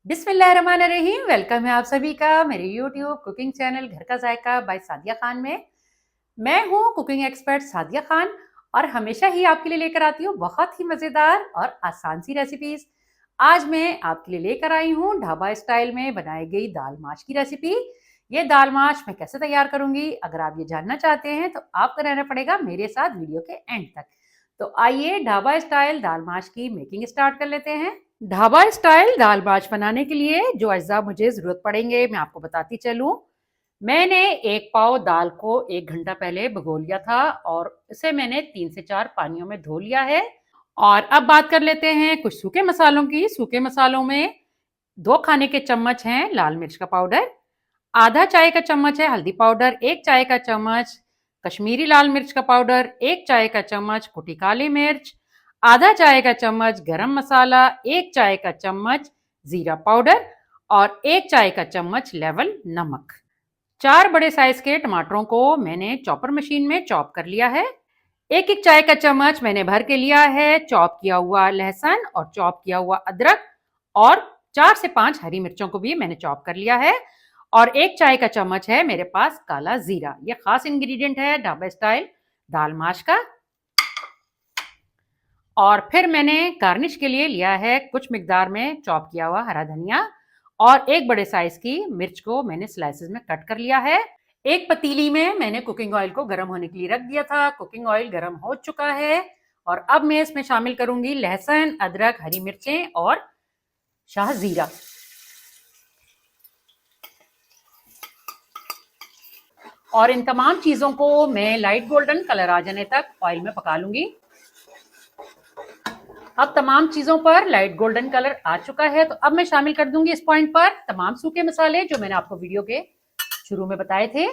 बिस्मिल्लाहिर्रहमानिर्रहीम। वेलकम है आप सभी का मेरे यूट्यूब कुकिंग चैनल घर का जायका बाय सादिया खान में। मैं हूँ कुकिंग एक्सपर्ट सादिया खान और हमेशा ही आपके लिए लेकर आती हूँ बहुत ही मज़ेदार और आसान सी रेसिपीज। आज मैं आपके लिए लेकर आई हूँ ढाबा स्टाइल में बनाई गई दाल माश की रेसिपी। ये दाल माश मैं कैसे तैयार करूंगी, अगर आप ये जानना चाहते हैं तो आपको रहना पड़ेगा मेरे साथ वीडियो के एंड तक। तो आइए ढाबा स्टाइल दाल माश की मेकिंग स्टार्ट कर लेते हैं। ढाबा स्टाइल दाल माश बनाने के लिए जो अज्जा मुझे जरूरत पड़ेंगे मैं आपको बताती चलूं। मैंने एक पाव दाल को 1 घंटा पहले भिगो लिया था और इसे मैंने 3 से 4 पानियों में धो लिया है। और अब बात कर लेते हैं कुछ सूखे मसालों की। सूखे मसालों में 2 खाने के चम्मच हैं लाल मिर्च का पाउडर, आधा चाय का चम्मच है हल्दी पाउडर, 1 चाय का चम्मच कश्मीरी लाल मिर्च का पाउडर, 1 चाय का चम्मच कुटी काली मिर्च, आधा चाय का चम्मच गरम मसाला, 1 चाय का चम्मच जीरा पाउडर और 1 चाय का चम्मच लेवल नमक। 4 बड़े साइज के टमाटरों को मैंने चॉपर मशीन में चॉप कर लिया है। एक एक चाय का चम्मच मैंने भर के लिया है चॉप किया हुआ लहसुन और चॉप किया हुआ अदरक, और 4 से 5 हरी मिर्चों को भी मैंने चॉप कर लिया है। और 1 चाय का चम्मच है मेरे पास काला जीरा। ये खास इंग्रेडिएंट है ढाबा स्टाइल दाल माश का। और फिर मैंने गार्निश के लिए लिया है कुछ मिकदार में चॉप किया हुआ हरा धनिया, और 1 बड़े साइज की मिर्च को मैंने स्लाइसेस में कट कर लिया है। एक पतीली में मैंने कुकिंग ऑयल को गर्म होने के लिए रख दिया था। कुकिंग ऑयल गर्म हो चुका है और अब मैं इसमें शामिल करूंगी लहसुन, अदरक, हरी मिर्चें और शाह जीरा। और इन तमाम चीजों को मैं लाइट गोल्डन कलर आ जाने तक ऑयल में पका लूंगी। अब तमाम चीजों पर लाइट गोल्डन कलर आ चुका है तो अब मैं शामिल कर दूंगी इस पॉइंट पर तमाम सूखे मसाले जो मैंने आपको वीडियो के शुरू में बताए थे।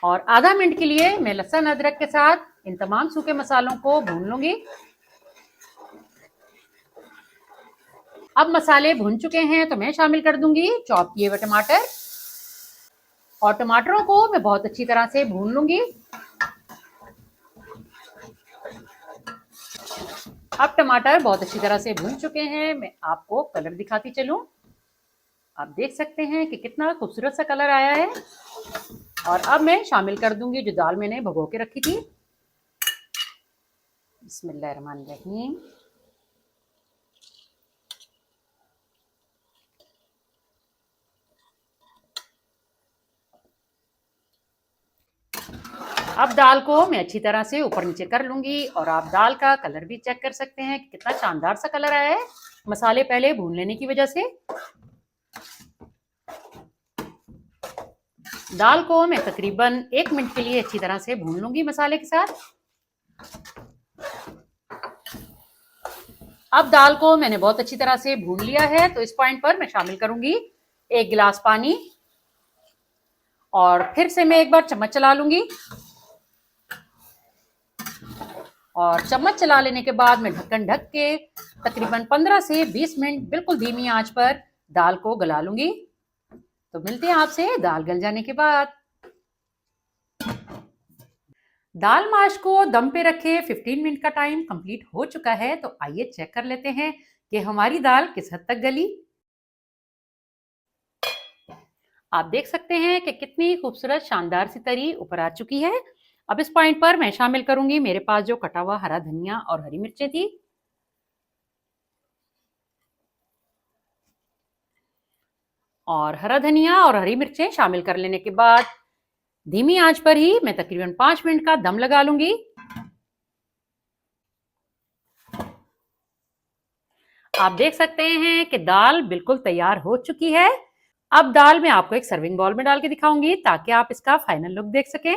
और आधा मिनट के लिए मैं लहसुन अदरक के साथ इन तमाम सूखे मसालों को भून लूंगी। अब मसाले भुन चुके हैं तो मैं शामिल कर दूंगी चॉप किए हुए टमाटर, और टमाटरों को मैं बहुत अच्छी तरह से भून लूंगी। अब टमाटर बहुत अच्छी तरह से भून चुके हैं। मैं आपको कलर दिखाती चलूं। आप देख सकते हैं कि कितना खूबसूरत सा कलर आया है। और अब मैं शामिल कर दूंगी जो दाल मैंने भिगो के रखी थी। बिस्मिल्लाहिर्रहमानिर्रहीम। अब दाल को मैं अच्छी तरह से ऊपर नीचे कर लूंगी और आप दाल का कलर भी चेक कर सकते हैं कि कितना शानदार सा कलर आया है मसाले पहले भून लेने की वजह से। दाल को मैं तकरीबन 1 मिनट के लिए अच्छी तरह से भून लूंगी मसाले के साथ। अब दाल को मैंने बहुत अच्छी तरह से भून लिया है तो इस पॉइंट पर मैं शामिल करूंगी 1 गिलास पानी, और फिर से मैं एक बार चम्मच चला लूंगी। और चम्मच चला लेने के बाद मैं ढक्कन ढक के तकरीबन 15 से 20 मिनट बिल्कुल धीमी आंच पर दाल को गला लूंगी। तो मिलते हैं आपसे दाल गल जाने के बाद। दाल माश को दम पे रखे 15 मिनट का टाइम कंप्लीट हो चुका है तो आइए चेक कर लेते हैं कि हमारी दाल किस हद तक गली। आप देख सकते हैं कि कितनी खूबसूरत शानदार सी तरी ऊपर आ चुकी है। अब इस पॉइंट पर मैं शामिल करूंगी मेरे पास जो कटा हुआ हरा धनिया और हरी मिर्चें थी। और हरा धनिया और हरी मिर्चें शामिल कर लेने के बाद धीमी आंच पर ही मैं तकरीबन 5 मिनट का दम लगा लूंगी। आप देख सकते हैं कि दाल बिल्कुल तैयार हो चुकी है। अब दाल मैं आपको एक सर्विंग बाउल में डाल के दिखाऊंगी ताकि आप इसका फाइनल लुक देख सकें।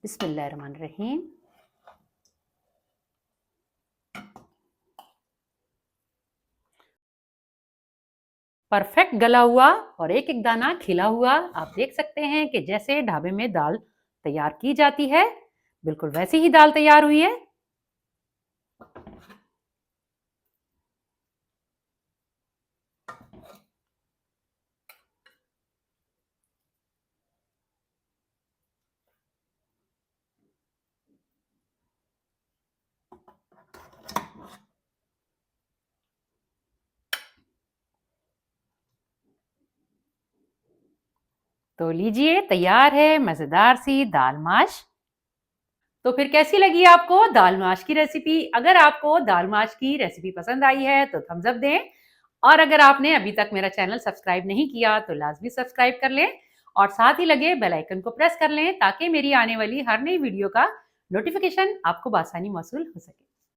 बिस्मिल्लाहिर्रहमानिर्रहीम। परफेक्ट गला हुआ और एक एक दाना खिला हुआ। आप देख सकते हैं कि जैसे ढाबे में दाल तैयार की जाती है बिल्कुल वैसी ही दाल तैयार हुई है। तो लीजिए, तैयार है मज़ेदार सी दाल माश। तो फिर कैसी लगी आपको दाल माश की रेसिपी? अगर आपको दाल माश की रेसिपी पसंद आई है तो थम्स अप दें, और अगर आपने अभी तक मेरा चैनल सब्सक्राइब नहीं किया तो लाज़मी सब्सक्राइब कर लें और साथ ही लगे बेल आइकन को प्रेस कर लें ताकि मेरी आने वाली हर नई वीडियो का नोटिफिकेशन आपको बआसानी मौसूल हो सके।